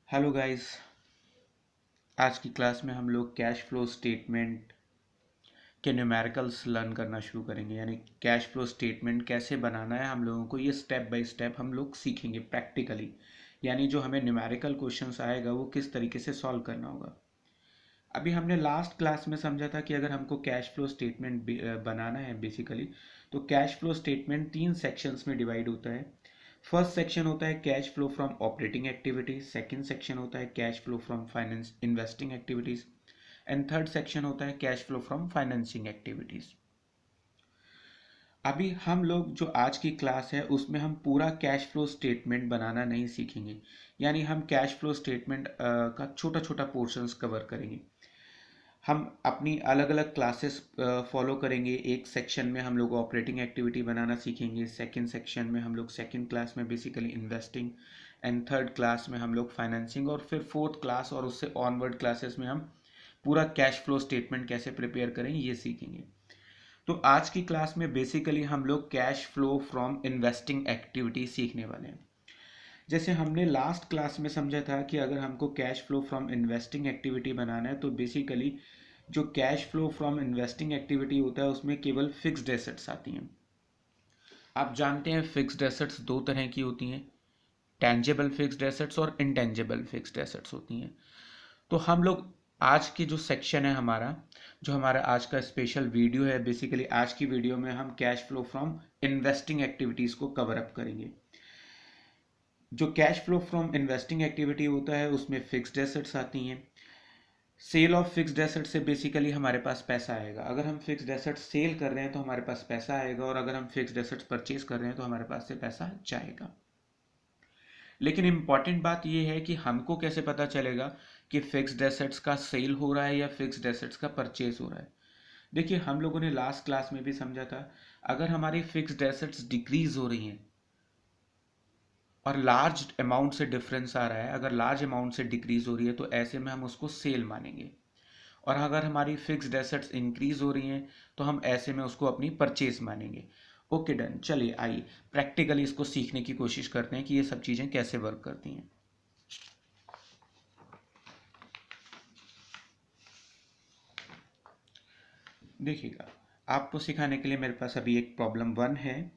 Hello guys. आज की class में हम लोग कैश फ्लो स्टेटमेंट के न्यूमेरिकल्स लर्न करना शुरू करेंगे। यानी कैश फ्लो स्टेटमेंट कैसे बनाना है हम लोगों को ये स्टेप बाय स्टेप हम लोग सीखेंगे प्रैक्टिकली। यानी जो हमें न्यूमेरिकल क्वेश्चंस आएगा वो किस तरीके से सॉल्व करना होगा। अभी हमने लास्ट क्लास में समझा था कि अगर हमको कैश फ्लो स्टेटमेंट बनाना है बेसिकली, तो कैश फ्लो स्टेटमेंट 3 सेक्शंस में डिवाइड होता है। फर्स्ट सेक्शन होता है cash flow from operating activities, second section होता है cash flow from finance investing activities and third section होता है cash flow from financing activities. अभी हम लोग जो आज की क्लास है उसमें हम पूरा कैश फ्लो स्टेटमेंट बनाना नहीं सीखेंगे। यानी हम कैश फ्लो स्टेटमेंट का छोटा छोटा पोर्शंस कवर करेंगे। हम अपनी अलग अलग क्लासेस फॉलो करेंगे। एक सेक्शन में हम लोग ऑपरेटिंग एक्टिविटी बनाना सीखेंगे, सेकंड सेक्शन में हम लोग सेकंड क्लास में basically investing and third class में हम लोग फाइनेंसिंग, और फिर फोर्थ क्लास और उससे ऑनवर्ड क्लासेस में हम पूरा कैश फ्लो स्टेटमेंट कैसे प्रिपेयर करें ये सीखेंगे। तो आज की क्लास में बेसिकली हम लोग cash flow from investing activity सीखने वाले हैं। जैसे हमने लास्ट क्लास में समझा था कि अगर हमको cash flow from investing activity बनाना है तो बेसिकली जो cash flow from investing activity होता है उसमें केवल फिक्स्ड एसेट्स आती हैं। आप जानते हैं फिक्स्ड एसेट्स दो तरह की होती हैं, टेंजेबल फिक्स्ड एसेट्स और इनटेंजेबल फिक्स्ड एसेट्स होती हैं। तो हम लोग आज की जो सेक्शन है हमारा, जो हमारा आज का स्पेशल वीडियो है, बेसिकली आज की वीडियो में हम cash flow from investing activities को कवर अप करेंगे। जो cash flow from investing activity होता है उसमें फिक्स्ड एसेट्स आती हैं। सेल ऑफ फिक्स्ड एसेट से बेसिकली हमारे पास पैसा आएगा। अगर हम फिक्स्ड एसेट सेल कर रहे हैं तो हमारे पास पैसा आएगा, और अगर हम फिक्स्ड एसेट्स परचेज कर रहे हैं तो हमारे पास से पैसा जाएगा। लेकिन इंपॉर्टेंट बात यह है कि हमको कैसे पता चलेगा कि फिक्स्ड एसेट्स का सेल हो रहा है या फिक्स्ड एसेट्स का परचेज हो रहा है। देखिए, हम लोगों ने लास्ट क्लास में भी समझा था, अगर हमारी फिक्स्ड एसेट्स डिक्रीज हो रही हैं और लार्ज अमाउंट से डिफरेंस आ रहा है, अगर लार्ज अमाउंट से डिक्रीज हो रही है तो ऐसे में हम उसको सेल मानेंगे। और अगर हमारी फिक्स्ड एसेट्स इंक्रीज हो रही हैं तो हम ऐसे में उसको अपनी परचेज मानेंगे। Okay, done. चलिए आइए प्रैक्टिकली इसको सीखने की कोशिश करते हैं कि ये सब चीज़ें कैसे वर्क करती हैं। देखिएगा, आपको सिखाने के लिए मेरे पास अभी एक प्रॉब्लम 1 है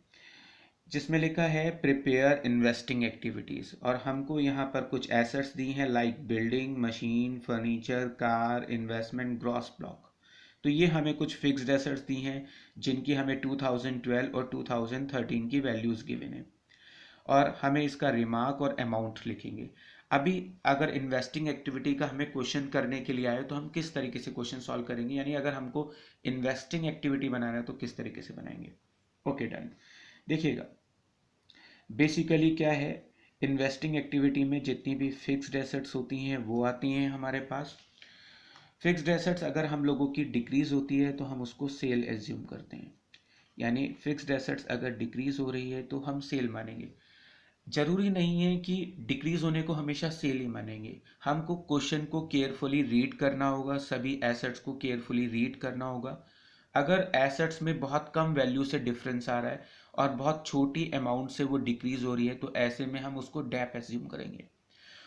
जिसमें लिखा है प्रिपेयर इन्वेस्टिंग एक्टिविटीज़, और हमको यहाँ पर कुछ एसेट्स दी हैं like building, machine, furniture, car, investment, gross block. तो ये हमें कुछ फिक्स्ड एसेट्स दी हैं जिनकी हमें 2012 और 2013 की वैल्यूज़ गिवन है, और हमें इसका रिमार्क और अमाउंट लिखेंगे। अभी अगर इन्वेस्टिंग एक्टिविटी का हमें क्वेश्चन करने के लिए आए तो हम किस तरीके से क्वेश्चन सॉल्व करेंगे, यानी अगर हमको इन्वेस्टिंग एक्टिविटी बनाना है तो किस तरीके से बनाएंगे। Okay, done. देखिएगा, बेसिकली क्या है, इन्वेस्टिंग एक्टिविटी में जितनी भी फिक्स्ड एसेट्स होती हैं वो आती हैं हमारे पास। फिक्स्ड एसेट्स अगर हम लोगों की डिक्रीज होती है तो हम उसको सेल एज्यूम करते हैं। यानी फिक्स्ड एसेट्स अगर डिक्रीज हो रही है तो हम सेल मानेंगे। जरूरी नहीं है कि डिक्रीज होने को हमेशा सेल ही मानेंगे। हमको क्वेश्चन को केयरफुली रीड करना होगा, सभी एसेट्स को केयरफुली रीड करना होगा। अगर एसेट्स में बहुत कम वैल्यू से डिफरेंस आ रहा है और बहुत छोटी अमाउंट से वो डिक्रीज हो रही है तो ऐसे में हम उसको डैप एज्यूम करेंगे।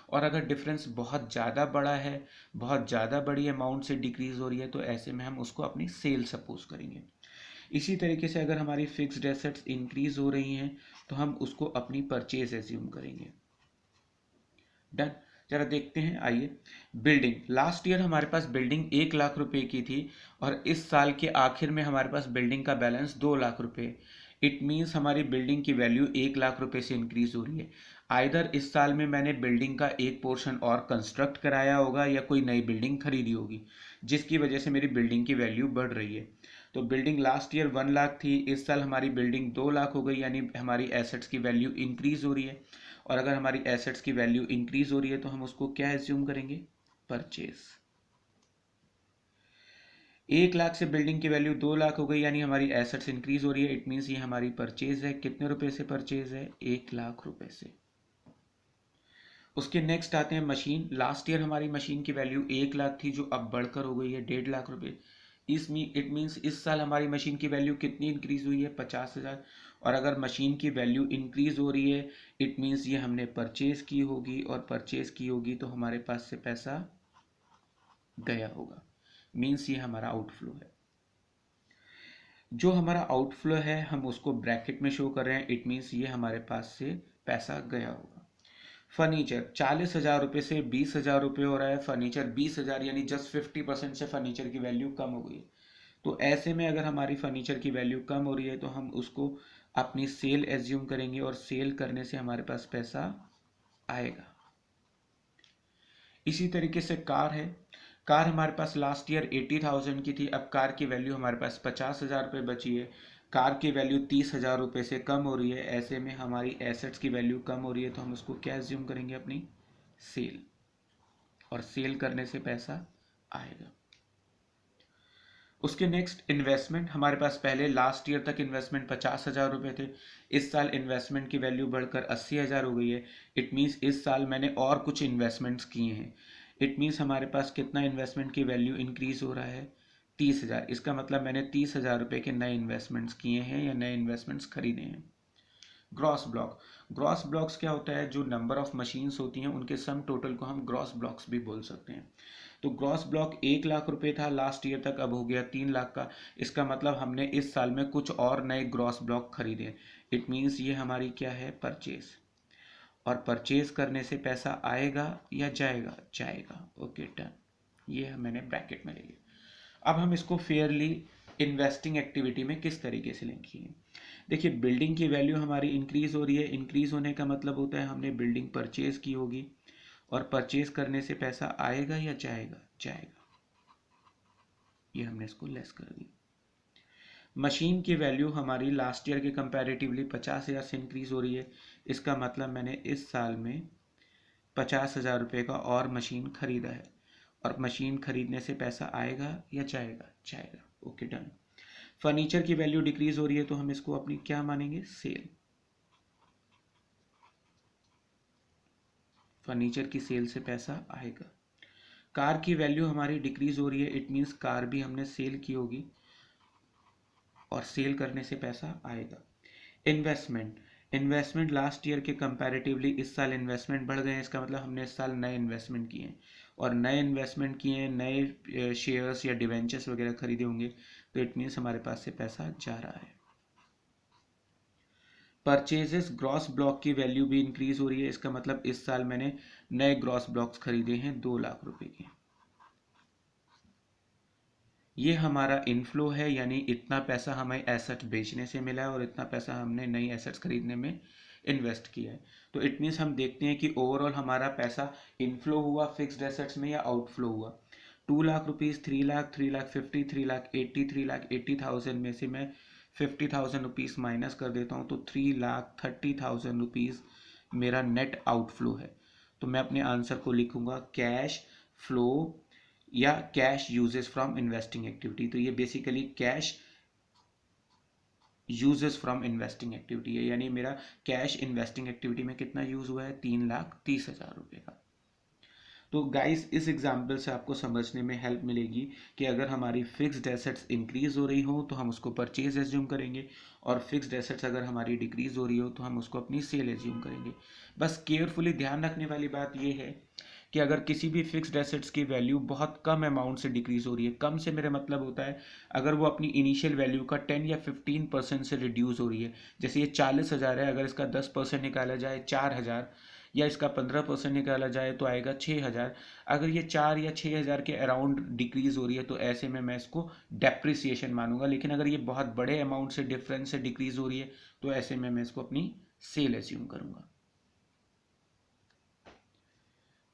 और अगर डिफरेंस बहुत ज़्यादा बड़ा है, बहुत ज़्यादा बड़ी अमाउंट से डिक्रीज हो रही है तो ऐसे में हम उसको अपनी सेल सपोज करेंगे। इसी तरीके से अगर हमारी फिक्स्ड एसेट्स इंक्रीज हो रही हैं तो हम उसको अपनी परचेज एज्यूम करेंगे। डन। जरा देखते हैं, आइए। बिल्डिंग, लास्ट ईयर हमारे पास बिल्डिंग 1 लाख रुपए की थी और इस साल के आखिर में हमारे पास बिल्डिंग का बैलेंस 2 लाख रुपए। इट मीन्स हमारी बिल्डिंग की वैल्यू 1 लाख रुपए से इंक्रीज हो रही है। आइदर इस साल में मैंने बिल्डिंग का एक पोर्शन और कंस्ट्रक्ट कराया होगा या कोई नई बिल्डिंग खरीदी होगी जिसकी वजह से मेरी बिल्डिंग की वैल्यू बढ़ रही है। तो बिल्डिंग लास्ट ईयर 1 लाख थी, इस साल हमारी बिल्डिंग 2 लाख हो गई, यानी हमारी एसेट्स की वैल्यू इंक्रीज हो रही है। और अगर हमारी एसेट्स की वैल्यू इंक्रीज हो रही है तो हम उसको क्या एज्यूम करेंगे, परचेज। 1 लाख से बिल्डिंग की वैल्यू 2 लाख हो गई, यानी हमारी एसेट्स इंक्रीज हो रही है। इट मीन्स ये हमारी परचेज है। कितने रुपए से परचेज है, 1 लाख रुपए से। उसके नेक्स्ट आते हैं मशीन। लास्ट ईयर हमारी मशीन की वैल्यू 1 लाख थी जो अब बढ़कर हो गई है 1.5 लाख रुपए। इट मीन्स इस साल हमारी मशीन की वैल्यू कितनी इंक्रीज हुई है, 50,000। और अगर मशीन की वैल्यू इंक्रीज हो रही है इट मीन्स ये हमने परचेज की होगी, और परचेज की होगी तो हमारे पास से पैसा गया होगा, मीन्स ये हमारा आउटफ्लो है। जो हमारा आउटफ्लो है हम उसको ब्रैकेट में शो कर रहे हैं, इट मीन्स ये हमारे पास से पैसा गया होगा। फर्नीचर 40,000 रुपये से 20,000 रुपये हो रहा है, फर्नीचर 20,000 यानी जस्ट 50% से फर्नीचर की वैल्यू कम हो गई है। तो ऐसे में अगर हमारी फर्नीचर की वैल्यू कम हो रही है तो हम उसको अपनी सेल एज्यूम करेंगे, और सेल करने से हमारे पास पैसा आएगा। इसी तरीके से कार है, कार हमारे पास लास्ट ईयर 80,000 की थी, अब कार की वैल्यू हमारे पास 50,000 रुपये बची है, कार की वैल्यू 30,000 रुपये से कम हो रही है। ऐसे में हमारी एसेट्स की वैल्यू कम हो रही है तो हम उसको क्या एज्यूम करेंगे, अपनी सेल, और सेल करने से पैसा आएगा। उसके नेक्स्ट इन्वेस्टमेंट, हमारे पास पहले लास्ट ईयर तक इन्वेस्टमेंट 50,000 रुपये थे, इस साल इन्वेस्टमेंट की वैल्यू बढ़कर 80,000 हो गई है। इट मीन्स इस साल मैंने और कुछ इन्वेस्टमेंट्स किए हैं, इट मीन्स हमारे पास कितना इन्वेस्टमेंट की वैल्यू इंक्रीज हो रहा है, 30,000। इसका मतलब मैंने 30,000 रुपये के नए इन्वेस्टमेंट्स किए हैं या नए इन्वेस्टमेंट्स खरीदे हैं। ग्रॉस ब्लॉक, ग्रॉस ब्लॉक्स क्या होता है, जो नंबर ऑफ मशीन्स होती हैं उनके सम टोटल को हम ग्रॉस ब्लॉक्स भी बोल सकते हैं। तो ग्रॉस ब्लॉक 1,00,000 रुपये था लास्ट ईयर तक, अब हो गया 3,00,000 का। इसका मतलब हमने इस साल में कुछ और नए ग्रॉस ब्लॉक खरीदे, इट मीन्स ये हमारी क्या है, परचेज, और परचेज करने से पैसा आएगा या जाएगा, जाएगा। ओके डन, ये मैंने ब्रैकेट में ले लिया। अब हम इसको फेयरली इन्वेस्टिंग एक्टिविटी में किस तरीके से लिंक किए। देखिए बिल्डिंग की वैल्यू हमारी इंक्रीज हो रही है, इंक्रीज होने का मतलब होता है हमने बिल्डिंग परचेज की होगी, और परचेज करने से पैसा आएगा या जाएगा, जाएगा। ये हमने इसको लेस कर दिया। मशीन की वैल्यू हमारी लास्ट ईयर के कंपैरेटिवली 50,000 से इंक्रीज हो रही है, इसका मतलब मैंने इस साल में 50,000 रुपये का और मशीन खरीदा है, और मशीन खरीदने से पैसा आएगा या जाएगा, जाएगा। Okay done. फर्नीचर की वैल्यू डिक्रीज हो रही है तो हम इसको अपनी क्या मानेंगे, सेल, फर्नीचर की सेल से पैसा आएगा। कार की वैल्यू हमारी डिक्रीज हो रही है, इट मीन्स कार भी हमने सेल की होगी, और सेल करने से पैसा आएगा। इन्वेस्टमेंट, इन्वेस्टमेंट लास्ट ईयर के कंपैरेटिवली इस साल इन्वेस्टमेंट बढ़ गए हैं, इसका मतलब हमने इस साल नए इन्वेस्टमेंट किए हैं, और नए इन्वेस्टमेंट किए हैं, नए शेयर्स या डिवेंचर्स वगैरह खरीदे होंगे, तो इट मीन्स हमारे पास से पैसा जा रहा है। परचेजेस, ग्रॉस ब्लॉक की वैल्यू भी इंक्रीज हो रही है, इसका मतलब इस साल मैंने नए ग्रॉस ब्लॉक्स खरीदे हैं 2,00,000 रुपए के। ये हमारा इनफ्लो है, यानी इतना पैसा हमें एसेट बेचने से मिला है और इतना पैसा हमने नई एसेट्स खरीदने में इन्वेस्ट किया है। तो इट मीन्स हम देखते हैं कि ओवरऑल हमारा पैसा इनफ्लो हुआ फिक्स्ड एसेट्स में या आउटफ्लो हुआ। 2,00,000 रुपीज़, 3,00,000, 3,50,000, 3,80,000, 3,80,000 में से मैं 50,000 रुपीज़ माइनस कर देता हूँ, तो 3,30,000 रुपीज़ मेरा नेट आउटफ्लो है। तो मैं अपने आंसर को लिखूंगा कैश फ्लो या cash uses from investing activity. तो ये basically cash uses from investing activity है, यानी मेरा कैश इन्वेस्टिंग एक्टिविटी में कितना यूज हुआ है, 3,30,000 रुपये का। तो गाइस इस एग्जाम्पल से आपको समझने में हेल्प मिलेगी कि अगर हमारी फिक्स्ड एसेट्स इंक्रीज हो रही हो तो हम उसको परचेज एज्यूम करेंगे, और फिक्स्ड एसेट्स अगर हमारी डिक्रीज हो रही हो तो हम उसको अपनी सेल एज्यूम करेंगे। बस केयरफुली ध्यान रखने वाली बात यह है कि अगर किसी भी फिक्स्ड एसेट्स की वैल्यू बहुत कम अमाउंट से डिक्रीज हो रही है, कम से मेरा मतलब होता है अगर वो अपनी इनिशियल वैल्यू का 10 या 15% से रिड्यूस हो रही है, जैसे ये 40,000 है, अगर इसका 10% निकाला जाए 4,000, या इसका 15% निकाला जाए तो आएगा 6,000। अगर ये 4 या 6,000 के अराउंड डिक्रीज हो रही है तो ऐसे में मैं इसको डेप्रिसिएशन मानूंगा, लेकिन अगर ये बहुत बड़े अमाउंट से डिफरेंस से डिक्रीज हो रही है तो ऐसे में मैं इसको अपनी सेल एज्यूम करूंगा।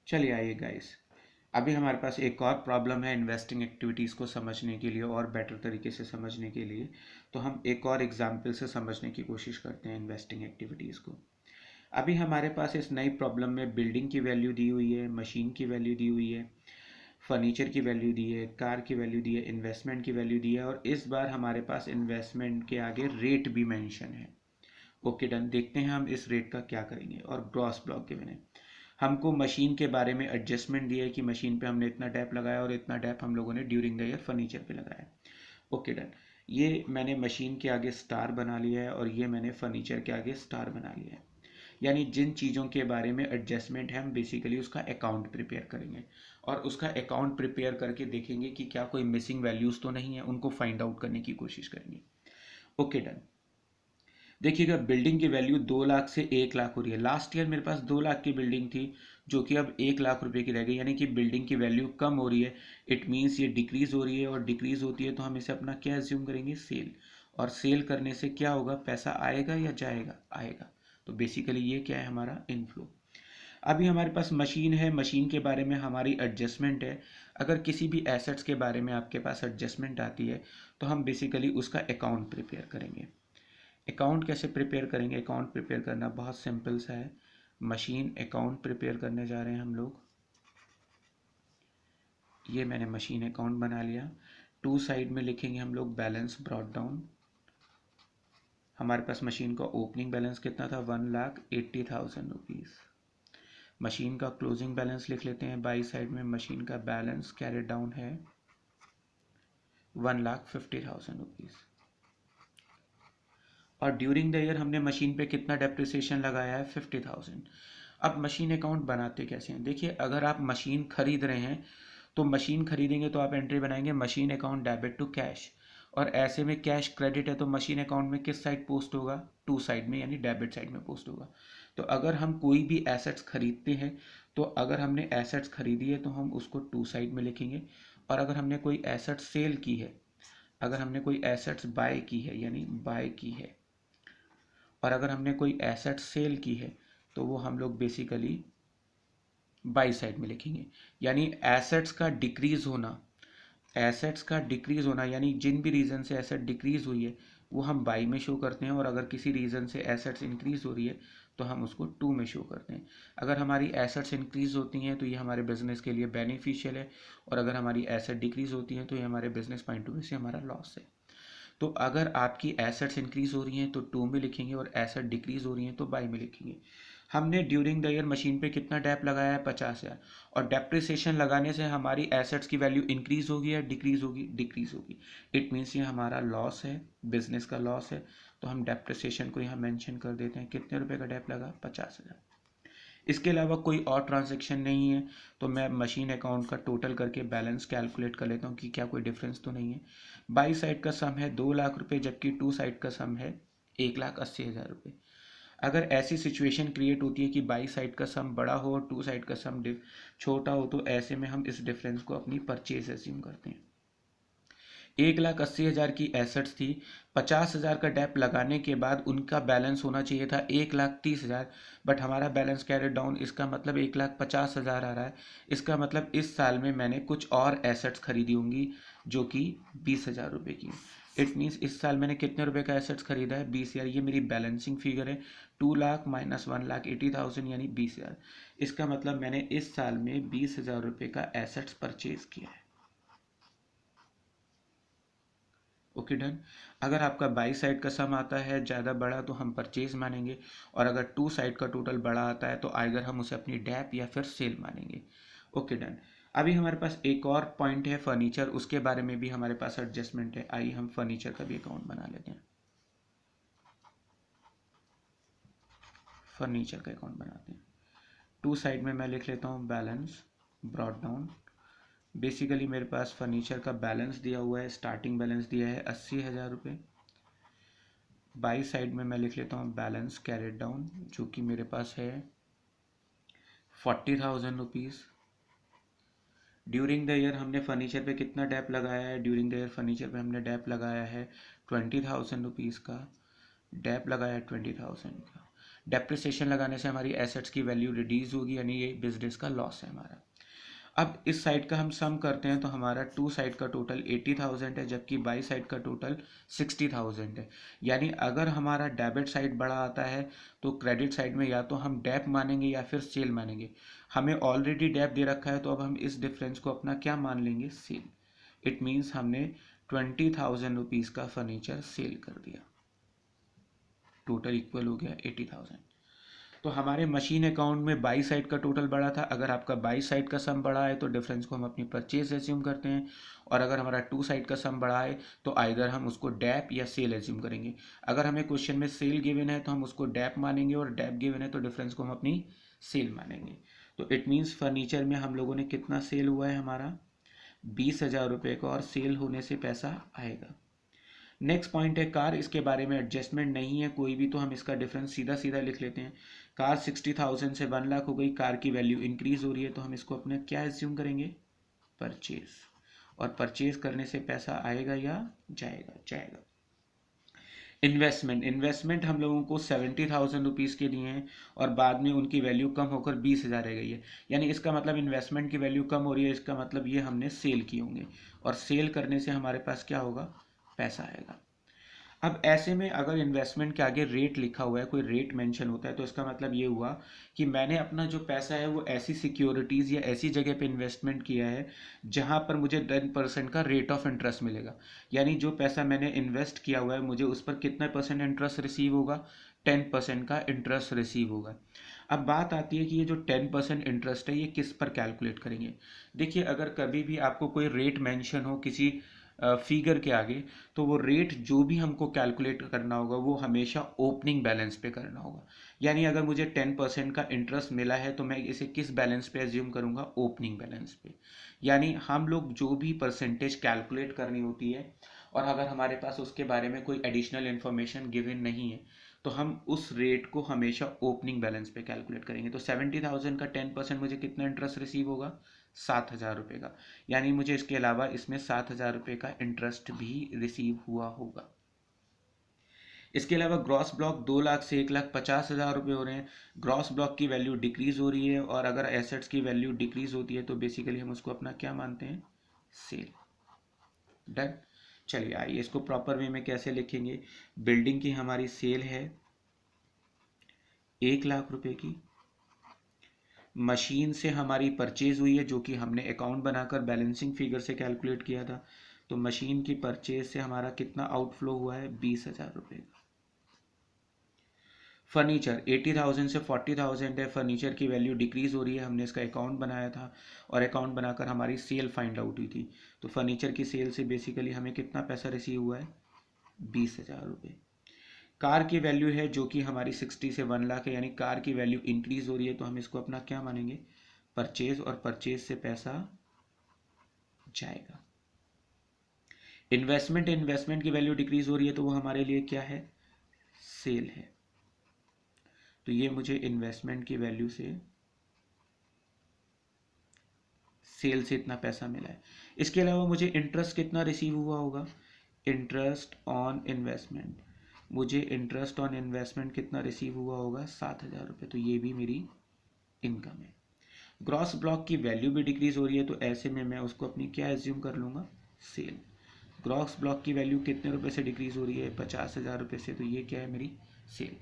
चलिए आइए गाइस, अभी हमारे पास एक और प्रॉब्लम है इन्वेस्टिंग एक्टिविटीज़ को समझने के लिए और बेटर तरीके से समझने के लिए। तो हम एक और एग्जाम्पल से समझने की कोशिश करते हैं इन्वेस्टिंग एक्टिविटीज़ को। अभी हमारे पास इस नई प्रॉब्लम में बिल्डिंग की वैल्यू दी हुई है, मशीन की वैल्यू दी हुई है, फर्नीचर की वैल्यू दी है, कार की वैल्यू दी है, इन्वेस्टमेंट की वैल्यू दी है, और इस बार हमारे पास इन्वेस्टमेंट के आगे रेट भी मेंशन है। ओके डन, देखते हैं हम इस रेट का क्या करेंगे। और ग्रॉस ब्लॉक गिवन है, हमको मशीन के बारे में एडजस्टमेंट दिया है कि मशीन पे हमने इतना डैप लगाया और इतना डैप हम लोगों ने ड्यूरिंग द ईयर फर्नीचर पे लगाया। Okay done. ये मैंने मशीन के आगे स्टार बना लिया है और ये मैंने फर्नीचर के आगे स्टार बना लिया है। यानी जिन चीज़ों के बारे में एडजस्टमेंट है हम बेसिकली उसका अकाउंट प्रिपेयर करेंगे और उसका अकाउंट प्रिपेयर करके देखेंगे कि क्या कोई मिसिंग वैल्यूज़ तो नहीं है, उनको फाइंड आउट करने की कोशिश करेंगे। Okay done. देखिएगा बिल्डिंग की वैल्यू 2 लाख से 1 लाख हो रही है। लास्ट ईयर मेरे पास 2 लाख की बिल्डिंग थी जो कि अब 1 लाख रुपए की रह गई, यानी कि बिल्डिंग की वैल्यू कम हो रही है। इट मीन्स ये डिक्रीज हो रही है और डिक्रीज होती है तो हम इसे अपना क्या एज्यूम करेंगे, सेल। और सेल करने से क्या होगा, पैसा आएगा या जाएगा, आएगा। तो बेसिकली ये क्या है, हमारा इनफ्लो। अभी हमारे पास मशीन है, मशीन के बारे में हमारी एडजस्टमेंट है। अगर किसी भी एसेट्स के बारे में आपके पास एडजस्टमेंट आती है तो हम बेसिकली उसका अकाउंट प्रिपेयर करेंगे। अकाउंट कैसे प्रिपेयर करेंगे, अकाउंट प्रिपेयर करना बहुत सिंपल सा है। मशीन अकाउंट प्रिपेयर करने जा रहे हैं हम लोग। ये मैंने मशीन अकाउंट बना लिया। टू साइड में लिखेंगे हम लोग बैलेंस ब्रॉट डाउन। हमारे पास मशीन का ओपनिंग बैलेंस कितना था, 1,80,000 रुपीज़। मशीन का क्लोजिंग बैलेंस लिख लेते हैं। बाई साइड में मशीन का बैलेंस कैरी डाउन है 1,50,000 रुपीज़। और ड्यूरिंग द ईयर हमने मशीन पे कितना डेप्रिसिएशन लगाया है, 50,000। अब मशीन अकाउंट बनाते कैसे हैं, देखिए अगर आप मशीन खरीद रहे हैं तो मशीन खरीदेंगे तो आप एंट्री बनाएंगे machine account debit to cash. और ऐसे में कैश क्रेडिट है तो मशीन अकाउंट में किस साइड पोस्ट होगा, टू साइड में, यानी डेबिट साइड में पोस्ट होगा। तो अगर हम कोई भी एसेट्स खरीदते हैं तो अगर हमने एसेट्स खरीदी है तो हम उसको टू साइड में लिखेंगे। और अगर हमने कोई एसेट सेल की है, अगर हमने कोई एसेट्स बाय की है यानी बाय की है, और अगर हमने कोई एसेट सेल की है तो वो हम लोग बेसिकली बाई साइड में लिखेंगे। यानी एसेट्स का डिक्रीज होना, एसेट्स का डिक्रीज होना यानी जिन भी रीज़न से एसेट डिक्रीज हुई है वो हम बाई में शो करते हैं, और अगर किसी रीज़न से एसेट्स इंक्रीज हो रही है तो हम उसको टू में शो करते हैं। अगर हमारी एसेट्स इंक्रीज होती हैं तो ये हमारे बिजनेस के लिए बेनिफिशियल है, और अगर हमारी एसेट डिक्रीज होती हैं तो ये हमारे बिजनेस पॉइंट ऑफ व्यू से हमारा लॉस है। तो अगर आपकी एसेट्स इंक्रीज हो रही हैं तो टू में लिखेंगे और एसेट डिक्रीज हो रही हैं तो बाई में लिखेंगे। हमने ड्यूरिंग द ईयर मशीन पे कितना डेप लगाया है, 50,000। और डेप्रिसिएशन लगाने से हमारी एसेट्स की वैल्यू इंक्रीज होगी या डिक्रीज होगी, डिक्रीज होगी। इट मीन्स ये हमारा लॉस है, बिजनेस का लॉस है। तो हम डेप्रिसिएशन को यहाँ मेंशन कर देते हैं, कितने रुपए का डेप लगा, 50,000। इसके अलावा कोई और ट्रांजैक्शन नहीं है तो मैं मशीन अकाउंट का टोटल करके बैलेंस कैलकुलेट कर लेता हूँ कि क्या कोई डिफरेंस तो नहीं है। बाई साइड का सम है 2 लाख रुपए जबकि टू साइड का सम है 1,80,000 रुपये। अगर ऐसी सिचुएशन क्रिएट होती है कि बाई साइड का सम बड़ा हो और टू साइड का सम छोटा हो तो ऐसे में हम इस डिफरेंस को अपनी परचेज एज्यूम करते हैं। 1,80,000 की एसेट्स थी, 50,000 का डेप लगाने के बाद उनका बैलेंस होना चाहिए था 1,30,000, बट हमारा बैलेंस कैरी डाउन, इसका मतलब 1,50,000 आ रहा है। इसका मतलब इस साल में मैंने कुछ और एसेट्स खरीदी होंगी जो कि 20,000 रुपये की। इट मीन्स इस साल मैंने कितने रुपए का एसेट्स खरीदा है, 20,000। ये मेरी बैलेंसिंग फिगर है, 2 लाख माइनस 1,80,000 यानी 20,000। इसका मतलब मैंने इस साल में 20,000 रुपये का एसेट्स परचेज किया है। Okay done. अगर आपका बाई साइड का सम आता है ज़्यादा बड़ा तो हम परचेज मानेंगे, और अगर टू साइड का टोटल बड़ा आता है तो आइदर हम उसे अपनी डैप या फिर सेल मानेंगे। Okay done. अभी हमारे पास एक और पॉइंट है फर्नीचर, उसके बारे में भी हमारे पास एडजस्टमेंट है। आइए हम फर्नीचर का भी अकाउंट बना लेते हैं। फर्नीचर का अकाउंट बनाते हैं। टू साइड में मैं लिख लेता हूँ बैलेंस ब्रॉट डाउन। बेसिकली मेरे पास फर्नीचर का बैलेंस दिया हुआ है, स्टार्टिंग बैलेंस दिया है 80,000 रुपये। बाई साइड में मैं लिख लेता हूँ बैलेंस कैरेट डाउन जो कि मेरे पास है 40,000 रुपीज़। ड्यूरिंग द ईयर हमने फर्नीचर पे कितना डेप लगाया है, ड्यूरिंग द ईयर फर्नीचर पे हमने डेप लगाया है 20,000 रुपीज़ का। डेप लगाया 20,000 का। डेप्रिसिएशन लगाने से हमारी एसेट्स की वैल्यू रिड्यूस होगी, यानी ये बिजनेस का लॉस है हमारा। अब इस साइड का हम सम करते हैं तो हमारा टू साइड का टोटल 80,000 है जबकि बाई साइड का टोटल 60,000 है। यानी अगर हमारा डेबिट साइड बड़ा आता है तो क्रेडिट साइड में या तो हम डेप मानेंगे या फिर सेल मानेंगे। हमें ऑलरेडी डेप दे रखा है तो अब हम इस डिफरेंस को अपना क्या मान लेंगे, सेल। इट मीन्स हमने 20,000 रुपीज़ का फर्नीचर सेल कर दिया। टोटल इक्वल हो गया 80,000। तो हमारे मशीन अकाउंट में बाई साइड का टोटल बढ़ा था। अगर आपका बाई साइड का सम बढ़ा है तो डिफरेंस को हम अपनी परचेज एज्यूम करते हैं, और अगर हमारा टू साइड का सम बढ़ा है तो आइदर हम उसको डैप या सेल एज्यूम करेंगे। अगर हमें क्वेश्चन में सेल गिवन है तो हम उसको डैप मानेंगे, और डैप गिवन है तो डिफरेंस को हम अपनी सेल मानेंगे। तो इट मीन्स फर्नीचर में हम लोगों ने कितना सेल हुआ है, हमारा 20,000 रुपये का, और सेल होने से पैसा आएगा। नेक्स्ट पॉइंट है कार। इसके बारे में एडजस्टमेंट नहीं है कोई भी, तो हम इसका डिफरेंस सीधा सीधा लिख लेते हैं। कार 60,000 से 1 लाख हो गई, कार की वैल्यू इंक्रीज हो रही है, तो हम इसको अपने क्या एज्यूम करेंगे, परचेज। और परचेज करने से पैसा आएगा या जाएगा, जाएगा। इन्वेस्टमेंट हम लोगों को 70,000 रुपीज़ के दिए हैं, और बाद में उनकी वैल्यू कम होकर 20,000 रह गई है। यानी इसका मतलब इन्वेस्टमेंट की वैल्यू कम हो रही है, इसका मतलब ये हमने सेल किए होंगे, और सेल करने से हमारे पास क्या होगा, पैसा आएगा। अब ऐसे में अगर इन्वेस्टमेंट के आगे रेट लिखा हुआ है, कोई रेट मेंशन होता है, तो इसका मतलब ये हुआ कि मैंने अपना जो पैसा है वो ऐसी सिक्योरिटीज़ या ऐसी जगह पे इन्वेस्टमेंट किया है जहां पर मुझे 10% का रेट ऑफ इंटरेस्ट मिलेगा। यानी जो पैसा मैंने इन्वेस्ट किया हुआ है मुझे उस पर कितना परसेंट इंटरेस्ट रिसीव होगा, 10% का इंटरेस्ट रिसीव होगा। अब बात आती है कि ये जो 10% इंटरेस्ट है ये किस पर कैलकुलेट करेंगे। देखिए, अगर कभी भी आपको कोई रेट मेंशन हो किसी फिगर के आगे, तो वो रेट जो भी हमको कैलकुलेट करना होगा वो हमेशा ओपनिंग बैलेंस पे करना होगा। यानी अगर मुझे 10% का इंटरेस्ट मिला है तो मैं इसे किस बैलेंस पे एज्यूम करूँगा, ओपनिंग बैलेंस पे। यानी हम लोग जो भी परसेंटेज कैलकुलेट करनी होती है, और अगर हमारे पास उसके बारे में कोई एडिशनल इन्फॉर्मेशन गिवन नहीं है, तो हम उस रेट को हमेशा ओपनिंग बैलेंस पे कैलकुलेट करेंगे। तो 70,000 का 10% मुझे कितना इंटरेस्ट रिसीव होगा, 7,000 रुपये का। यानी मुझे इसके अलावा इसमें 7,000 रुपये का इंटरेस्ट भी रिसीव हुआ होगा। इसके अलावा ग्रॉस ब्लॉक 2 लाख से 1,50,000 रुपये हो रहे हैं। ग्रॉस ब्लॉक की वैल्यू डिक्रीज हो रही है, और अगर एसेट्स की वैल्यू डिक्रीज होती है तो बेसिकली हम उसको अपना क्या मानते हैं, सेल। डन। चलिए आइए इसको प्रॉपर वे में कैसे लिखेंगे। बिल्डिंग की हमारी सेल है 1 लाख रुपए की। मशीन से हमारी परचेज हुई है, जो कि हमने अकाउंट बनाकर बैलेंसिंग फिगर से कैलकुलेट किया था। तो मशीन की परचेज से हमारा कितना आउटफ्लो हुआ है, 20,000 रुपये का। फर्नीचर 80,000 से 40,000 है, फर्नीचर की वैल्यू डिक्रीज हो रही है, हमने इसका अकाउंट बनाया था, और अकाउंट बनाकर हमारी सेल फाइंड आउट हुई थी। तो फर्नीचर की सेल से बेसिकली हमें कितना पैसा रिसीव हुआ है, 20,000 रुपये। कार की वैल्यू है जो कि हमारी 60 से 1 लाख है, यानी कार की वैल्यू इंक्रीज हो रही है, तो हम इसको अपना क्या मानेंगे, परचेज, और परचेज से पैसा जाएगा। इन्वेस्टमेंट की वैल्यू डिक्रीज हो रही है, तो वो हमारे लिए क्या है, सेल है। तो ये मुझे इन्वेस्टमेंट की वैल्यू से, सेल से इतना पैसा मिला है। इसके अलावा मुझे इंटरेस्ट कितना रिसीव हुआ होगा, इंटरेस्ट ऑन इन्वेस्टमेंट। मुझे इंटरेस्ट ऑन इन्वेस्टमेंट कितना रिसीव हुआ होगा, 7,000 रुपये। तो ये भी मेरी इनकम है। ग्रॉस ब्लॉक की वैल्यू भी डिक्रीज हो रही है, तो ऐसे में मैं उसको अपनी क्या एज्यूम कर लूँगा, सेल। ग्रॉस ब्लॉक की वैल्यू कितने रुपए से डिक्रीज हो रही है, 50,000 रुपये से, तो ये क्या है, मेरी सेल।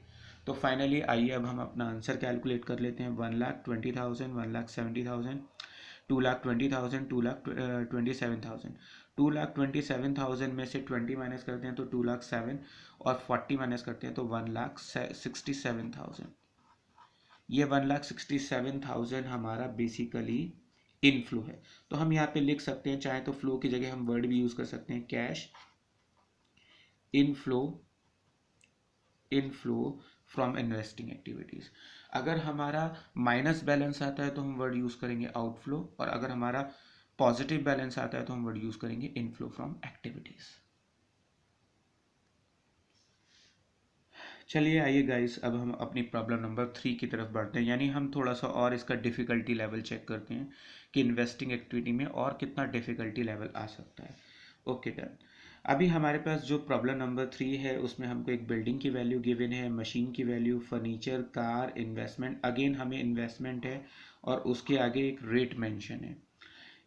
तो फाइनली आइए अब हम अपना आंसर कैलकुलेट कर लेते हैं। 1,20,000, 1,70,000, 2,20,000, 2,27,000। 2,27,000 में से 20 माइनस करते हैं तो 2,07,000, और 40 माइनस करते हैं तो 1,67,000। ये 1,67,000 हमारा बेसिकली इनफ्लो है। तो हम यहाँ पे लिख सकते हैं, चाहे तो फ्लो की जगह हम वर्ड भी यूज कर सकते हैं, cash inflow, inflow from investing activities. अगर हमारा माइनस बैलेंस आता है तो हम वर्ड यूज करेंगे आउटफ्लो, और अगर हमारा पॉजिटिव बैलेंस आता है तो हम वर्ड यूज करेंगे इनफ्लो फ्रॉम एक्टिविटीज। चलिए आइए गाइस, अब हम अपनी प्रॉब्लम नंबर 3 की तरफ बढ़ते हैं। यानी हम थोड़ा सा और इसका डिफ़िकल्टी लेवल चेक करते हैं कि इन्वेस्टिंग एक्टिविटी में और कितना डिफ़िकल्टी लेवल आ सकता है। Okay done. अभी हमारे पास जो प्रॉब्लम नंबर 3 है उसमें हमको एक बिल्डिंग की वैल्यू गिवन है, मशीन की value, furniture, car, investment, again हमें इन्वेस्टमेंट है, और उसके आगे एक रेट मेंशन है।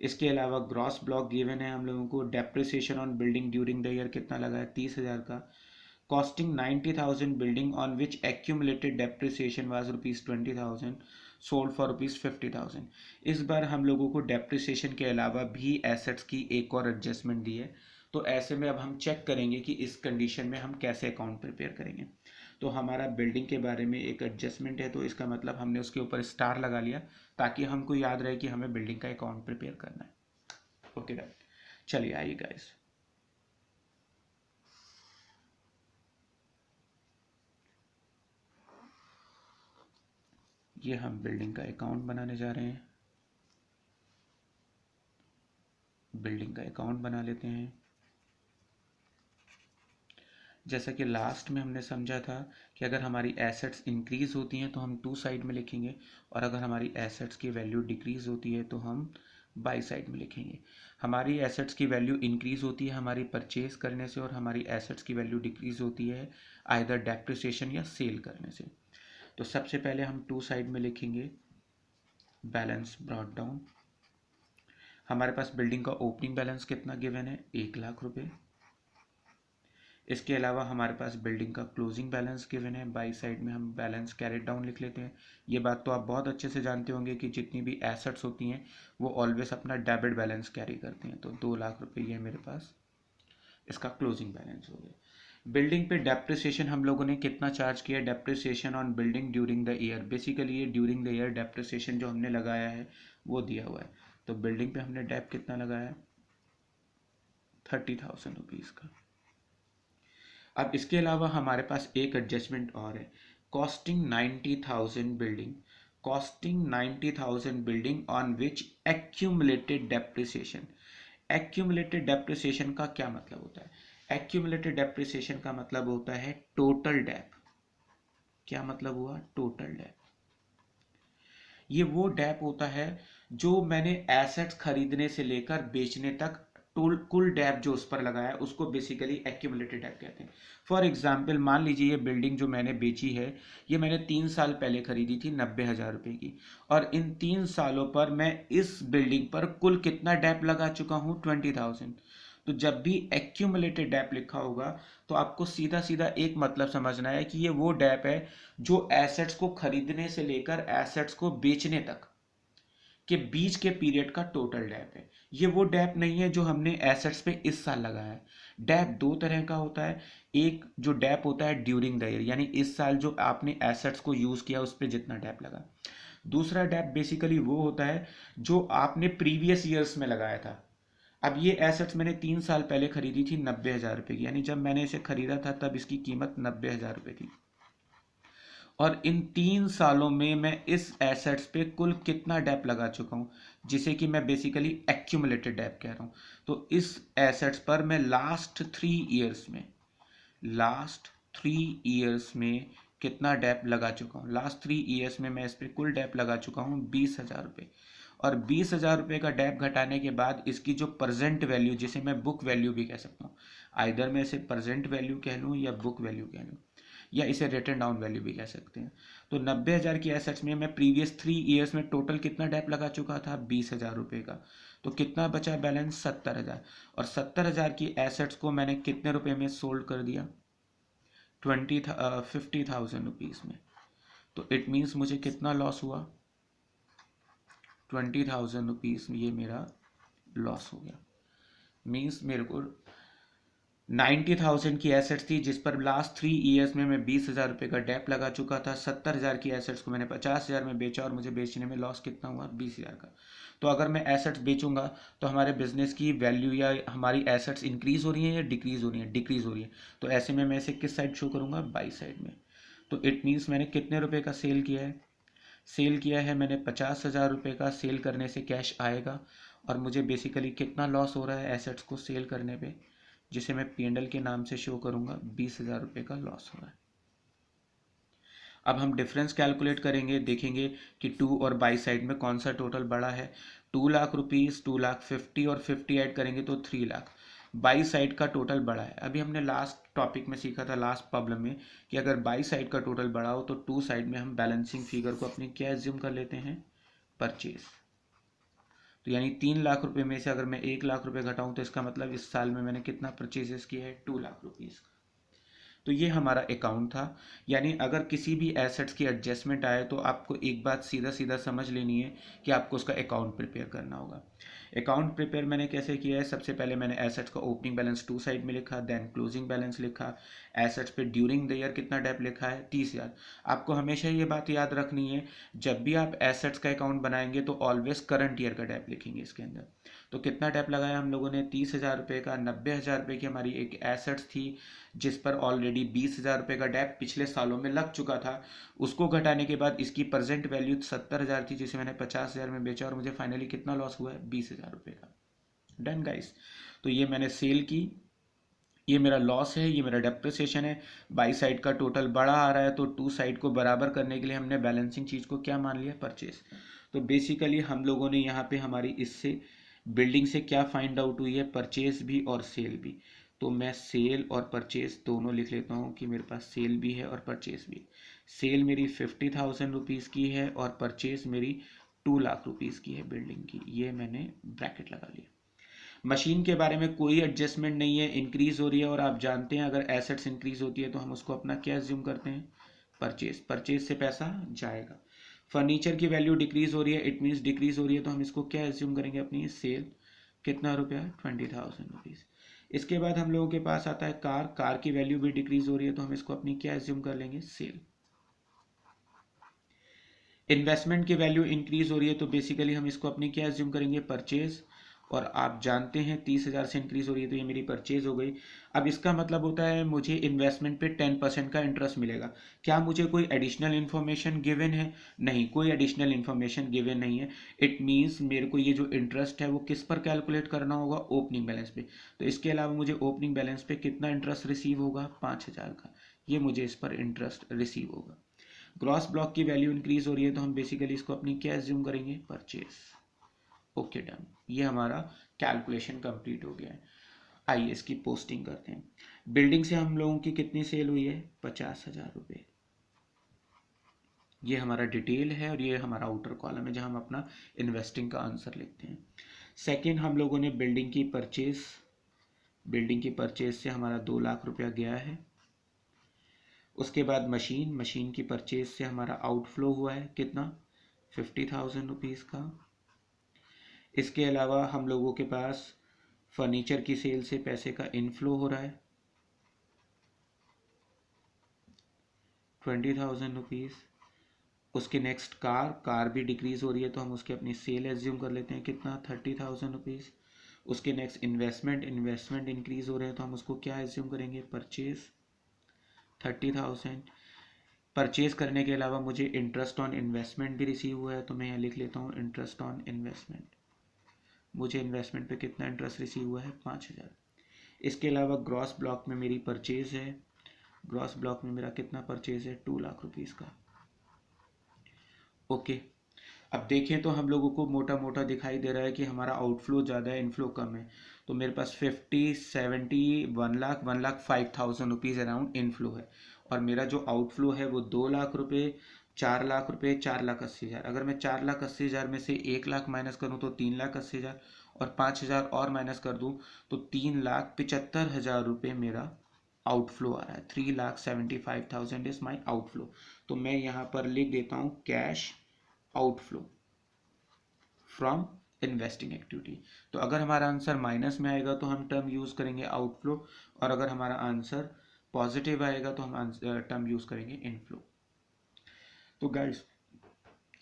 इसके अलावा ग्रॉस ब्लॉक गिवन है हम लोगों को। Depreciation on building during the year कितना लगा है, 30,000 का। Costing 90,000 building on which accumulated depreciation was rupees 20,000 sold for rupees 50,000। इस बार हम लोगों को डेप्रिसिएशन के अलावा भी एसेट्स की एक और एडजस्टमेंट दी है। तो ऐसे में अब हम चेक करेंगे कि इस कंडीशन में हम कैसे अकाउंट प्रिपेयर करेंगे। तो हमारा बिल्डिंग के बारे में एक एडजस्टमेंट है, तो इसका मतलब हमने उसके ऊपर स्टार लगा लिया ताकि हमको याद रहे कि हमें बिल्डिंग का अकाउंट प्रिपेयर करना है। ओके राइट, चलिए आइए गाइस। ये हम बिल्डिंग का अकाउंट बनाने जा रहे हैं। बिल्डिंग का अकाउंट बना लेते हैं। जैसा कि लास्ट में हमने समझा था कि अगर हमारी एसेट्स इंक्रीज होती हैं तो हम टू साइड में लिखेंगे, और अगर हमारी एसेट्स की वैल्यू डिक्रीज होती है तो हम बाई साइड में लिखेंगे। हमारी एसेट्स की वैल्यू इंक्रीज होती है हमारी परचेज करने से, और हमारी एसेट्स की वैल्यू डिक्रीज होती है आइदर डेप्रिसिएशन या सेल करने से। तो सबसे पहले हम टू साइड में लिखेंगे बैलेंस ब्रॉट डाउन। हमारे पास बिल्डिंग का ओपनिंग बैलेंस कितना गिवन है, 1,00,000 रुपये। इसके अलावा हमारे पास बिल्डिंग का क्लोजिंग बैलेंस गिवन है, बाई साइड में हम बैलेंस कैरिड डाउन लिख लेते हैं। ये बात तो आप बहुत अच्छे से जानते होंगे कि जितनी भी एसेट्स होती हैं वो ऑलवेज अपना डेबिट बैलेंस कैरी करती हैं। तो 2,00,000 रुपये ये मेरे पास इसका क्लोजिंग बैलेंस हो गया। बिल्डिंग पे डेप्रिसिएशन हम लोगों ने कितना चार्ज किया, depreciation on building during the year. Basically ये ड्यूरिंग द ईयर डेप्रिसिएशन जो हमने लगाया है वो दिया हुआ है। तो बिल्डिंग पे हमने डेप कितना लगाया, 30,000 रुपीज़ का। अब इसके अलावा हमारे पास एक एडजस्टमेंट और है, costing 90,000 building. Costing 90,000 building on which accumulated depreciation. Accumulated depreciation का क्या मतलब होता है, एक्यूमुलेटेड डेप्रिसिएशन का मतलब होता है टोटल डेप। क्या मतलब हुआ, टोटल डेप। ये वो डेप होता है जो मैंने एसेट्स खरीदने से लेकर बेचने तक कुल डेप जो उस पर लगाया है उसको बेसिकली एक्यूमुलेटेड डेप कहते हैं। फॉर एग्जाम्पल मान लीजिए ये बिल्डिंग जो मैंने बेची है ये मैंने 3 साल पहले खरीदी थी 90,000 रुपये की, और इन 3 सालों पर मैं इस बिल्डिंग पर कुल कितना डेप लगा चुका हूँ, 20,000। तो जब भी एक्यूमुलेटेड डेप लिखा होगा तो आपको सीधा सीधा एक मतलब समझना है कि ये वो डेप है जो एसेट्स को खरीदने से लेकर एसेट्स को बेचने तक के बीच के पीरियड का टोटल डेप है। ये वो डेप नहीं है जो हमने एसेट्स पे इस साल लगाया है। डेप दो तरह का होता है, एक जो डेप होता है ड्यूरिंग द ईयर, यानी इस साल जो आपने एसेट्स को यूज किया उस पर जितना डेप लगा। दूसरा डेप बेसिकली वो होता है जो आपने प्रीवियस ईयर्स में लगाया था। अब ये एसेट्स मैंने 3 साल पहले खरीदी थी 90,000 रुपये की, यानी जब मैंने इसे खरीदा था तब इसकी कीमत 90,000 रुपये थी, और इन 3 सालों में मैं इस एसेट्स पे कुल कितना डेप लगा चुका हूँ, जिसे कि मैं बेसिकली एक्यूमुलेटेड डेप कह रहा हूँ। तो इस एसेट्स पर मैं लास्ट 3 ईयर्स में कितना डेप लगा चुका हूँ। लास्ट 3 ईयर्स में मैं इस पर कुल डेप लगा चुका हूँ 20,000 रुपये। और 20,000 रुपये का डेप घटाने के बाद इसकी जो प्रेजेंट वैल्यू, जिसे मैं बुक वैल्यू भी कह सकता हूँ, आइदर मैं इसे प्रेजेंट वैल्यू कह लूँ या बुक वैल्यू कह लूँ, या इसे रिटर्न डाउन वैल्यू भी कह सकते हैं। तो 90,000 की एसेट्स में मैं प्रीवियस 3 ईयर्स में टोटल कितना डेप लगा चुका था, 20,000 रुपये का। तो कितना बचा बैलेंस, 70,000। और 70,000 की एसेट्स को मैंने कितने रुपए में सोल्ड कर दिया, 50,000 रुपीज़ में। तो इट मीन्स मुझे कितना लॉस हुआ, 20,000 रुपीज़ ये मेरा लॉस हो गया। मीन्स मेरे को 90,000 की एसेट्स थी जिस पर लास्ट 3 ईयर्स में मैं 20,000 रुपये का डेप लगा चुका था। 70,000 की एसेट्स को मैंने 50,000 में बेचा और मुझे बेचने में लॉस कितना हुआ, 20,000 का। तो अगर मैं एसेट्स बेचूंगा तो हमारे बिजनेस की वैल्यू या हमारी एसेट्स इंक्रीज हो रही हैं या डिक्रीज हो रही हैं, डिक्रीज हो रही है। तो ऐसे में मैं इसे किस साइड शो करूंगा, बाई साइड में। तो इट मीन्स मैंने कितने रुपए का सेल किया है, सेल किया है मैंने 50,000 रुपये का। सेल करने से कैश आएगा, और मुझे बेसिकली कितना लॉस हो रहा है एसेट्स को सेल करने पे, जिसे मैं P&L के नाम से शो करूंगा, 20,000 रुपये का लॉस हो रहा है। अब हम डिफरेंस कैलकुलेट करेंगे, देखेंगे कि टू और बाई साइड में कौन सा टोटल बड़ा है। 2,00,000 रुपीज़, 2,50,000 और 50 ऐड करेंगे तो 3,00,000। बाई साइड का टोटल बड़ा है। अभी हमने लास्ट टॉपिक में सीखा था, लास्ट प्रॉब्लम में, कि अगर बाई साइड का टोटल बड़ा हो तो टू साइड में हम बैलेंसिंग फिगर को अपने क्या एज्यूम कर लेते हैं, परचेज। तो यानी 3,00,000 रुपये में से अगर मैं 1,00,000 रुपये घटाऊं तो इसका मतलब इस साल में मैंने कितना परचेजेस किया है, 2,00,000 रुपीज़ का। तो ये हमारा अकाउंट था। यानी अगर किसी भी एसेट्स की एडजस्टमेंट आए तो आपको एक बात सीधा सीधा समझ लेनी है कि आपको उसका अकाउंट प्रिपेयर करना होगा। अकाउंट प्रिपेयर मैंने कैसे किया है, सबसे पहले मैंने एसेट्स का ओपनिंग बैलेंस 2 साइड में लिखा, देन क्लोजिंग बैलेंस लिखा, एसेट्स पे ड्यूरिंग द ईयर कितना डेप लिखा है 30,000। आपको हमेशा ये बात याद रखनी है, जब भी आप एसेट्स का अकाउंट बनाएंगे तो ऑलवेज करंट ईयर का डेप लिखेंगे इसके अंदर। तो कितना डेप लगाया हम लोगों ने, 30,000 रुपये का। 90,000 रुपये की हमारी एक एसेट्स थी जिस पर ऑलरेडी 20,000 रुपये का डेप पिछले सालों में लग चुका था। उसको घटाने के बाद इसकी प्रेजेंट वैल्यू 70,000 थी जिसे मैंने 50,000 में बेचा और मुझे फाइनली कितना लॉस हुआ है, 20,000 रुपये का। Done guys. तो ये मैंने सेल की, ये मेरा लॉस है, ये मेरा डेप्रिसिएशन है। बाई साइड का टोटल बड़ा आ रहा है तो टू साइड को बराबर करने के लिए हमने बैलेंसिंग चीज़ को क्या मान लिया, परचेज। तो बेसिकली हम लोगों ने यहाँ पे हमारी इससे बिल्डिंग से क्या फाइंड आउट हुई है, परचेज भी और सेल भी। तो मैं सेल और परचेज दोनों लिख लेता हूँ कि मेरे पास सेल भी है और परचेज भी। सेल मेरी 50,000 रुपीज़ की है और परचेज मेरी 2 लाख रुपीज़ की है बिल्डिंग की। ये मैंने ब्रैकेट लगा लिया। मशीन के बारे में कोई एडजस्टमेंट नहीं है, इंक्रीज हो रही है और आप जानते हैं अगर एसेट्स इंक्रीज होती है तो हम उसको अपना क्या एज्यूम करते हैं, परचेज। परचेज से पैसा जाएगा। फर्नीचर की वैल्यू डिक्रीज हो रही है, इट मीन्स डिक्रीज हो रही है, तो हम इसको क्या एज्यूम करेंगे, अपनी सेल। कितना रुपया, 20,000 रुपीज़। इसके बाद हम लोगों के पास आता है कार। कार की वैल्यू भी डिक्रीज हो रही है तो हम इसको अपनी क्या एज्यूम कर लेंगे, सेल। इन्वेस्टमेंट की वैल्यू इंक्रीज हो रही है तो बेसिकली हम इसको अपनी क्या एज्यूम करेंगे, परचेज। और आप जानते हैं 30,000 से इंक्रीज हो रही है तो ये मेरी परचेज हो गई। अब इसका मतलब होता है मुझे इन्वेस्टमेंट पे 10% का इंटरेस्ट मिलेगा। क्या मुझे कोई एडिशनल इन्फॉर्मेशन गिवन है, नहीं, कोई एडिशनल इन्फॉर्मेशन गिवन नहीं है। इट मीन्स मेरे को ये जो इंटरेस्ट है वो किस पर कैलकुलेट करना होगा, ओपनिंग बैलेंस पे। तो इसके अलावा मुझे ओपनिंग बैलेंस पे कितना इंटरेस्ट रिसीव होगा, 5,000 का। ये मुझे इस पर इंटरेस्ट रिसीव होगा। ग्रॉस ब्लॉक की वैल्यू इंक्रीज हो रही है तो हम बेसिकली इसको अपनी क्या एज्यूम करेंगे, परचेज। ओके डन, ये हमारा कैलकुलेशन कंप्लीट हो गया है। आइए इसकी पोस्टिंग करते हैं। बिल्डिंग से हम लोगों की कितनी सेल हुई है, 50,000 रुपये। ये हमारा डिटेल है और ये हमारा आउटर कॉलम है जहां हम अपना इन्वेस्टिंग का आंसर लिखते हैं। सेकेंड, हम लोगों ने बिल्डिंग की परचेज, बिल्डिंग की परचेज से हमारा 2 लाख रुपया गया है। उसके बाद मशीन, मशीन की परचेज से हमारा आउटफ्लो हुआ है कितना, 50,000 रुपीज़ का। इसके अलावा हम लोगों के पास फर्नीचर की सेल से पैसे का इनफ्लो हो रहा है, 20,000 रुपीज़। उसके नेक्स्ट कार, कार भी डिक्रीज हो रही है तो हम उसके अपनी सेल एज्यूम कर लेते हैं कितना, 30,000 रुपीज़। उसके नेक्स्ट इन्वेस्टमेंट, इन्वेस्टमेंट इंक्रीज हो रहे हैं तो हम उसको क्या एज्यूम करेंगे, परचेज, 30,000। परचेज करने के अलावा मुझे इंटरेस्ट ऑन इन्वेस्टमेंट भी रिसीव हुआ है तो मैं यहाँ लिख लेता हूँ इंटरेस्ट ऑन इन्वेस्टमेंट। मुझे इन्वेस्टमेंट पे कितना इंटरेस्ट रिसीव हुआ है, 5,000। इसके अलावा ग्रॉस ब्लॉक में मेरी परचेज है, ग्रॉस ब्लॉक में मेरा कितना परचेज है, 2 लाख रुपीज़ का। ओके, अब देखें तो हम लोगों को मोटा मोटा दिखाई दे रहा है कि हमारा आउटफ्लो ज़्यादा है, इनफ्लो कम है। तो मेरे पास 50, 70, 1 लाख, 1,05,000 रुपीज़ अराउंड इनफ्लो है और मेरा जो आउटफ्लो है वो 2 लाख रुपये, 4 लाख रुपये, 4,80,000। अगर मैं 4,80,000 में से 1 लाख माइनस करूँ तो 3,80,000 और 5,000 और माइनस कर दूँ तो 3,75,000 रुपये मेरा आउटफ्लो आ रहा है। 3,75,000 इज माई आउटफ्लो। तो मैं यहाँ पर लिख देता हूँ cash outflow from investing activity. तो अगर हमारा आंसर माइनस में आएगा तो हम टर्म यूज करेंगे आउटफ्लो और अगर हमारा आंसर पॉजिटिव आएगा तो हम टर्म यूज करेंगे इनफ्लो। तो गाइस,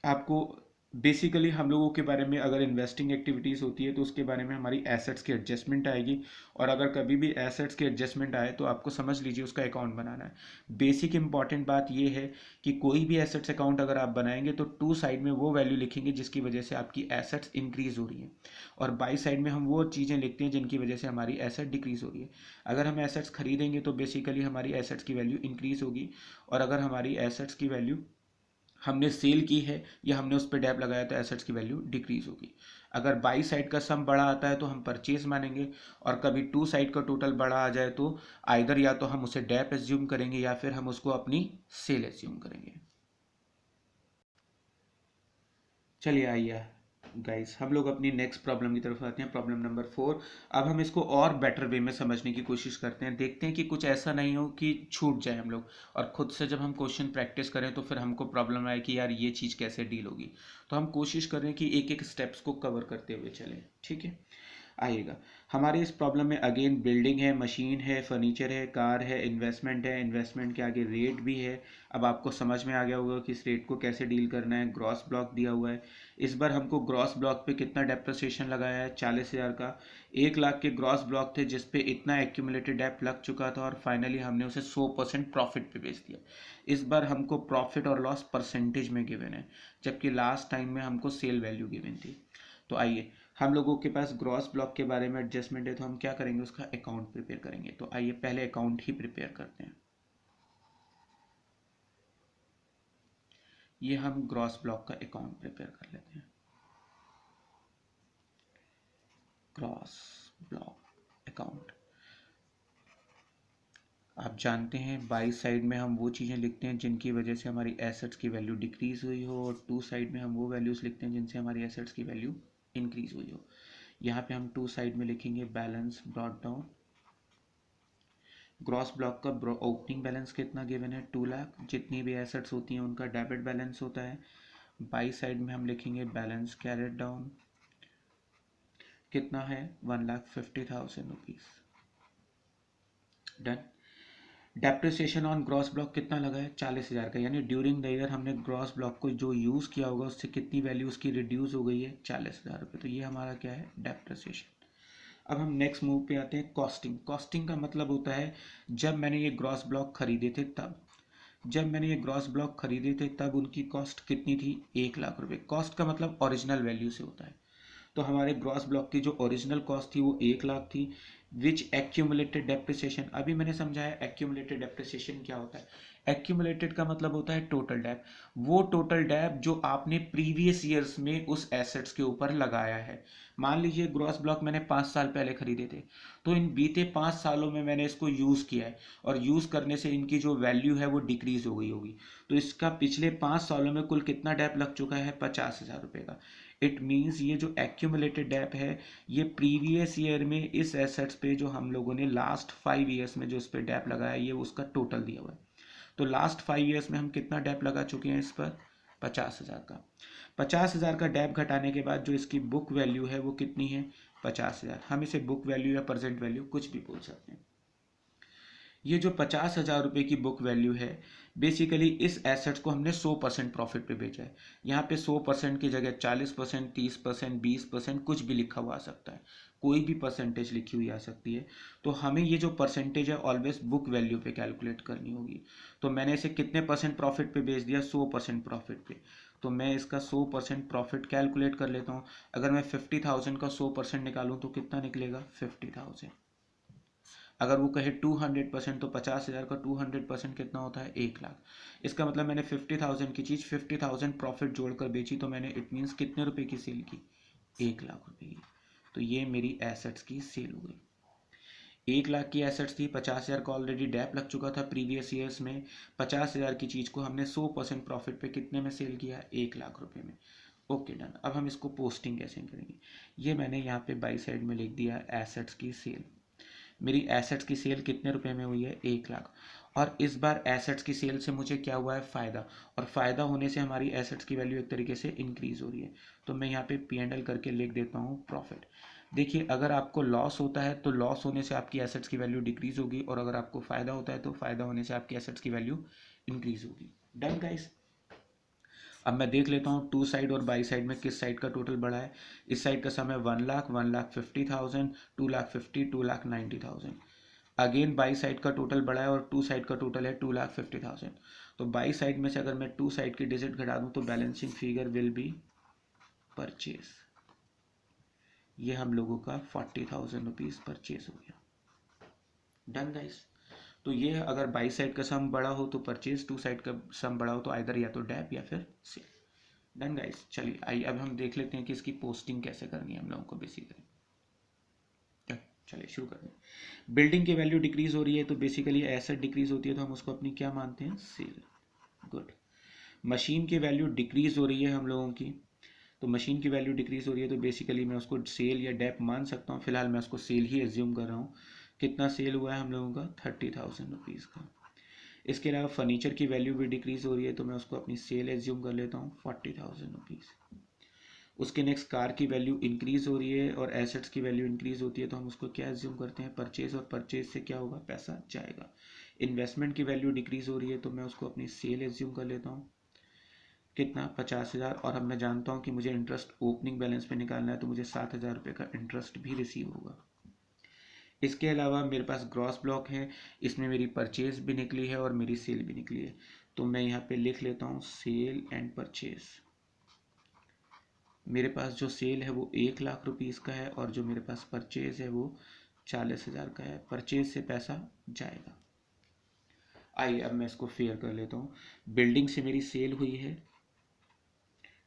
आपको बेसिकली हम लोगों के बारे में अगर इन्वेस्टिंग एक्टिविटीज़ होती है तो उसके बारे में हमारी एसेट्स की एडजस्टमेंट आएगी और अगर कभी भी एसेट्स की एडजस्टमेंट आए तो आपको समझ लीजिए उसका अकाउंट बनाना है। बेसिक इंपॉर्टेंट बात यह है कि कोई भी एसेट्स अकाउंट अगर आप बनाएंगे तो टू साइड में वो वैल्यू लिखेंगे जिसकी वजह से आपकी एसेट्स इंक्रीज हो रही है और बाई साइड में हम वो चीज़ें लिखते हैं जिनकी वजह से हमारी एसेट डिक्रीज हो रही है। अगर हम एसेट्स खरीदेंगे तो बेसिकली हमारी एसेट्स की वैल्यू इंक्रीज होगी और अगर हमारी एसेट्स की वैल्यू हमने सेल की है या हमने उस पर डैप लगाया तो एसेट्स की वैल्यू डिक्रीज होगी। अगर बाई साइड का सम बड़ा आता है तो हम परचेज मानेंगे और कभी टू साइड का टोटल बड़ा आ जाए तो आइदर या तो हम उसे डैप एज्यूम करेंगे या फिर हम उसको अपनी सेल एज्यूम करेंगे। चलिए आइए गाइस हम लोग अपनी नेक्स्ट प्रॉब्लम की तरफ आते हैं, प्रॉब्लम नंबर 4। अब हम इसको और बेटर वे में समझने की कोशिश करते हैं, देखते हैं कि कुछ ऐसा नहीं हो कि छूट जाए हम लोग, और खुद से जब हम क्वेश्चन प्रैक्टिस करें तो फिर हमको प्रॉब्लम आए कि यार ये चीज़ कैसे डील होगी। तो हम कोशिश करें कि एक एक स्टेप्स को कवर करते हुए चलें, ठीक है। आइएगा, हमारे इस प्रॉब्लम में अगेन बिल्डिंग है, मशीन है, फर्नीचर है, कार है, इन्वेस्टमेंट है, इन्वेस्टमेंट के आगे रेट भी है। अब आपको समझ में आ गया होगा कि इस रेट को कैसे डील करना है। ग्रॉस ब्लॉक दिया हुआ है, इस बार हमको ग्रॉस ब्लॉक पे कितना डेप्रिसिएशन लगाया है, 40,000 का। 1 लाख के ग्रॉस ब्लॉक थे जिसपे इतना एक्यूमुलेटेड डेप लग चुका था, और फाइनली हमने उसे 100% प्रॉफिट पे बेच दिया। इस बार हमको प्रॉफिट और लॉस परसेंटेज में गिवन है, जबकि लास्ट टाइम में हमको सेल वैल्यू गिवन थी। तो आइए, हम लोगों के पास ग्रॉस ब्लॉक के बारे में एडजस्टमेंट है, तो हम क्या करेंगे, उसका अकाउंट प्रिपेयर करेंगे। तो आइए पहले अकाउंट ही प्रिपेयर करते हैं। ये हम ग्रॉस ब्लॉक का अकाउंट प्रिपेयर कर लेते हैं। ग्रॉस ब्लॉक अकाउंट, आप जानते हैं बाई साइड में हम वो चीज़ें लिखते हैं जिनकी वजह से हमारी एसेट्स की वैल्यू डिक्रीज हुई हो, और टू साइड में हम वो वैल्यूज़ लिखते हैं जिनसे हमारी एसेट्स की वैल्यू इंक्रीज हुई हो। यहाँ पे हम टू साइड में लिखेंगे balance brought down. Gross block का ओपनिंग बैलेंस कितना गिवन है, 2 लाख। जितनी भी एसेट्स होती हैं उनका डेबिट बैलेंस होता है। बाई साइड में हम लिखेंगे बैलेंस कैरेट डाउन, कितना है, 1,50,000 rupees. Done. Depreciation on gross block कितना लगा है, 40,000 का, यानी ड्यूरिंग द ईयर हमने ग्रॉस ब्लॉक को जो यूज़ किया होगा उससे कितनी वैल्यू उसकी रिड्यूस हो गई है, 40,000 रुपये। तो ये हमारा क्या है, डेप्रिसिएशन। अब हम नेक्स्ट मूव पे आते हैं, कॉस्टिंग। कॉस्टिंग का मतलब होता है जब मैंने ये ग्रॉस ब्लॉक खरीदे थे तब, जब मैंने ये ग्रॉस ब्लॉक खरीदे थे तब उनकी कॉस्ट कितनी थी, 1 लाख रुपये। कॉस्ट का मतलब ओरिजिनल वैल्यू से होता है। तो हमारे ग्रॉस ब्लॉक की जो ओरिजिनल कॉस्ट थी वो 1 लाख थी, विच एक्यूमुलेटेड डेप्रिसिएशन, अभी मैंने समझाया एक्यूमुलेटेड डेप्रिसिएशन क्या होता है। एक्यूमुलेटेड का मतलब होता है टोटल डेप, वो टोटल डेप जो आपने प्रीवियस ईयर्स में उस एसेट्स के ऊपर लगाया है। मान लीजिए ग्रॉस ब्लॉक मैंने 5 साल पहले खरीदे थे, तो इन बीते 5 सालों में मैंने इसको यूज़ किया है, और यूज़ करने से इनकी जो वैल्यू है वो डिक्रीज हो गई होगी। तो इसका पिछले 5 सालों में कुल कितना डेप लग चुका है, 50,000 रुपये का। इट मीन्स ये जो एक्यूमुलेटेड डेप है, ये प्रीवियस ईयर में इस एसेट्स पे जो हम लोगों ने लास्ट 5 ईयर्स में जो इस पे डेप लगाया, ये उसका टोटल दिया हुआ है। तो लास्ट 5 ईयर्स में हम कितना डेप लगा चुके हैं इस पर, 50,000 का। 50,000 का डेप घटाने के बाद जो इसकी बुक वैल्यू है वो कितनी है, 50,000। हम इसे बुक वैल्यू या प्रेजेंट वैल्यू कुछ भी बोल सकते हैं। ये जो 50,000 रुपये की बुक वैल्यू है, बेसिकली इस एसेट्स को हमने 100% प्रॉफिट पे बेचा है। यहाँ पे 100% की जगह 40%, 30%, 20% कुछ भी लिखा हुआ आ सकता है, कोई भी परसेंटेज लिखी हुई आ सकती है। तो हमें ये जो परसेंटेज है ऑलवेज बुक वैल्यू पे कैलकुलेट करनी होगी। तो मैंने इसे कितने परसेंट प्रॉफिट पे बेच दिया, 100% प्रॉफिट पे। तो मैं इसका 100% प्रॉफिट कैलकुलेट कर लेता हूँ। अगर मैं 50,000 का 100% निकालूँ तो कितना निकलेगा, 50,000। अगर वो कहे 200%, तो 50,000 का 200% कितना होता है, 1 लाख। इसका मतलब मैंने 50,000 की चीज़ 50,000 प्रॉफिट जोड़कर बेची, तो मैंने इट मीन्स कितने रुपए की सेल की, 1 लाख रुपए की। तो ये मेरी एसेट्स की सेल हो गई। 1 लाख की एसेट्स थी, 50,000 का ऑलरेडी डैप लग चुका था प्रीवियस ईयर्स में। 50,000 की चीज़ को हमने 100% प्रॉफिट पे कितने में सेल किया, 1 लाख रुपए में। Okay done. अब हम इसको पोस्टिंग कैसे करेंगे, ये मैंने यहाँ पे बाई साइड में लिख दिया, एसेट्स की सेल। मेरी एसेट्स की सेल कितने रुपए में हुई है, 1 लाख। और इस बार एसेट्स की सेल से मुझे क्या हुआ है, फ़ायदा, और फ़ायदा होने से हमारी एसेट्स की वैल्यू एक तरीके से इंक्रीज़ हो रही है। तो मैं यहाँ पे P&L करके लिख देता हूँ प्रॉफिट। देखिए, अगर आपको लॉस होता है तो लॉस होने से आपकी एसेट्स की वैल्यू डिक्रीज़ होगी, और अगर आपको फ़ायदा होता है तो फ़ायदा होने से आपकी एसेट्स की वैल्यू इंक्रीज़ होगी। Done guys. अब मैं देख लेता हूँ टू साइड और बाई साइड में किस साइड का टोटल बढ़ा है। इस साइड का सम है 1 लाख, 1,50,000, 2,50,000, 2,90,000। अगेन बाई साइड का टोटल बढ़ा है और टू साइड का टोटल है 2,50,000। तो बाई साइड में से अगर मैं टू साइड की डिजिट घटा दूं तो balancing figure will be purchase. ये हम लोगों का 40,000 रुपीज़ परचेज हो गया। Done guys. तो ये अगर बाई साइड का सम बड़ा हो तो परचेज, टू साइड का सम बड़ा हो तो आइदर या तो डैप या फिर सेल। Done guys. चलिए आइए अब हम देख लेते हैं कि इसकी पोस्टिंग कैसे करनी है हम लोगों को बेसिकली। चलिए शुरू करते हैं। बिल्डिंग की वैल्यू डिक्रीज हो रही है तो बेसिकली एसेट डिक्रीज होती है, तो हम उसको अपनी क्या मानते हैं, सेल। गुड। मशीन की वैल्यू डिक्रीज हो रही है हम लोगों की, तो मशीन की वैल्यू डिक्रीज़ हो रही है, तो बेसिकली मैं उसको सेल या डेप मान सकता हूँ। फिलहाल मैं उसको सेल ही एज्यूम कर रहा हूँ। कितना सेल हुआ है हम लोगों का? 30,000 रुपीज़ का। इसके अलावा फर्नीचर की वैल्यू भी डिक्रीज़ हो रही है, तो मैं उसको अपनी सेल एज्यूम कर लेता हूँ 40,000 रुपीज़। उसके नेक्स्ट कार की वैल्यू इंक्रीज़ हो रही है और एसेट्स की वैल्यू इंक्रीज़ होती है, तो हम उसको क्या एज्यूम करते हैं? परचेज, और परचेज से क्या होगा? पैसा जाएगा। इन्वेस्टमेंट की वैल्यू डिक्रीज़ हो रही है, तो मैं उसको अपनी सेल एज्यूम कर लेता हूँ। कितना? 50,000। और अब मैं जानता हूँ कि मुझे इंटरेस्ट ओपनिंग बैलेंस पे निकालना है, तो मुझे 7,000 रुपये का इंटरेस्ट भी रिसीव होगा। इसके अलावा मेरे पास ग्रॉस ब्लॉक है, इसमें मेरी परचेज भी निकली है और मेरी सेल भी निकली है, तो मैं यहाँ पे लिख लेता हूँ सेल एंड परचेज। मेरे पास जो सेल है वो 1,00,000 रुपीज़ का है और जो मेरे पास परचेज है वो 40,000 का है। परचेज से पैसा जाएगा। आइए अब मैं इसको फेयर कर लेता हूँ। बिल्डिंग से मेरी सेल हुई है,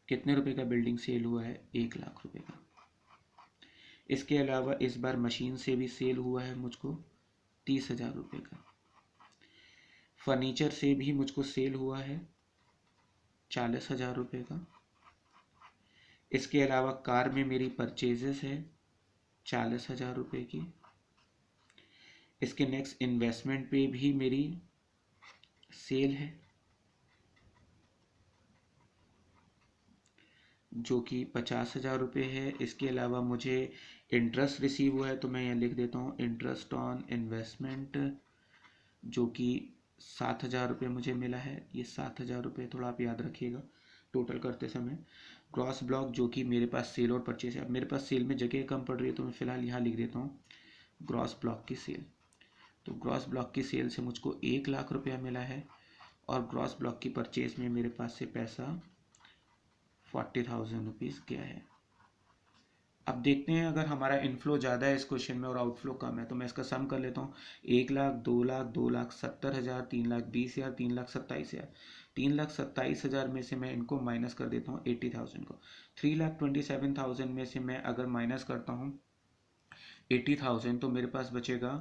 कितने रुपए का बिल्डिंग सेल हुआ है? 1,00,000 रुपए का। इसके अलावा इस बार मशीन से भी सेल हुआ है मुझको 30,000 रुपये का। फर्नीचर से भी मुझको सेल हुआ है 40,000 रुपये का। इसके अलावा कार में मेरी परचेजेस है 40,000 रुपये की। इसके नेक्स्ट इन्वेस्टमेंट पे भी मेरी सेल है जो कि 50,000 रुपये है। इसके अलावा मुझे इंटरेस्ट रिसीव हुआ है, तो मैं यहाँ लिख देता हूँ इंटरेस्ट ऑन इन्वेस्टमेंट, जो कि 7,000 रुपये मुझे मिला है। ये 7,000 रुपये थोड़ा आप याद रखिएगा टोटल करते समय। ग्रॉस ब्लॉक जो कि मेरे पास सेल और परचेज है। अब मेरे पास सेल में जगह कम पड़ रही है, तो मैं फ़िलहाल यहाँ लिख देता हूँ ग्रॉस ब्लॉक की सेल। तो ग्रॉस ब्लॉक की सेल से मुझको 1,00,000 रुपया मिला है और ग्रॉस ब्लॉक की परचेज में मेरे पास से पैसा 40,000 रुपीज़ गया है। अब देखते हैं, अगर हमारा इनफ्लो ज़्यादा है इस क्वेश्चन में और आउटफ्लो कम है, तो मैं इसका सम कर लेता हूँ। 1,00,000, 2,00,000, 2,70,000, 3,20,000, 3,27,000। 3,27,000 में से मैं इनको माइनस कर देता हूँ 80,000 को। 3,27,000 में से मैं अगर माइनस करता हूँ 80,000, तो मेरे पास बचेगा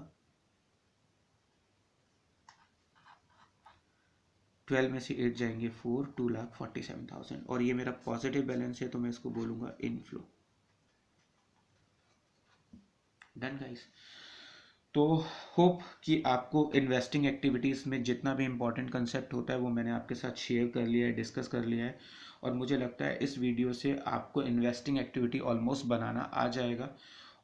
12 में से 8 जाएंगे 4, 2,47,000। और ये मेरा पॉजिटिव बैलेंस है, तो मैं इसको बोलूँगा इनफ्लो। Done guys. तो होप कि आपको इन्वेस्टिंग एक्टिविटीज़ में जितना भी इम्पोर्टेंट कंसेप्ट होता है वो मैंने आपके साथ शेयर कर लिया है, डिस्कस कर लिया है। और मुझे लगता है इस वीडियो से आपको इन्वेस्टिंग एक्टिविटी ऑलमोस्ट बनाना आ जाएगा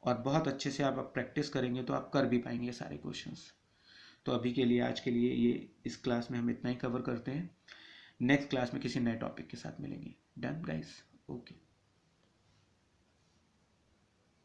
और बहुत अच्छे से आप प्रैक्टिस करेंगे तो आप कर भी पाएंगे सारे क्वेश्चंस। तो अभी के लिए, आज के लिए ये इस क्लास में हम इतना ही कवर करते हैं। नेक्स्ट क्लास में किसी नए टॉपिक के साथ मिलेंगे। Done guys, okay.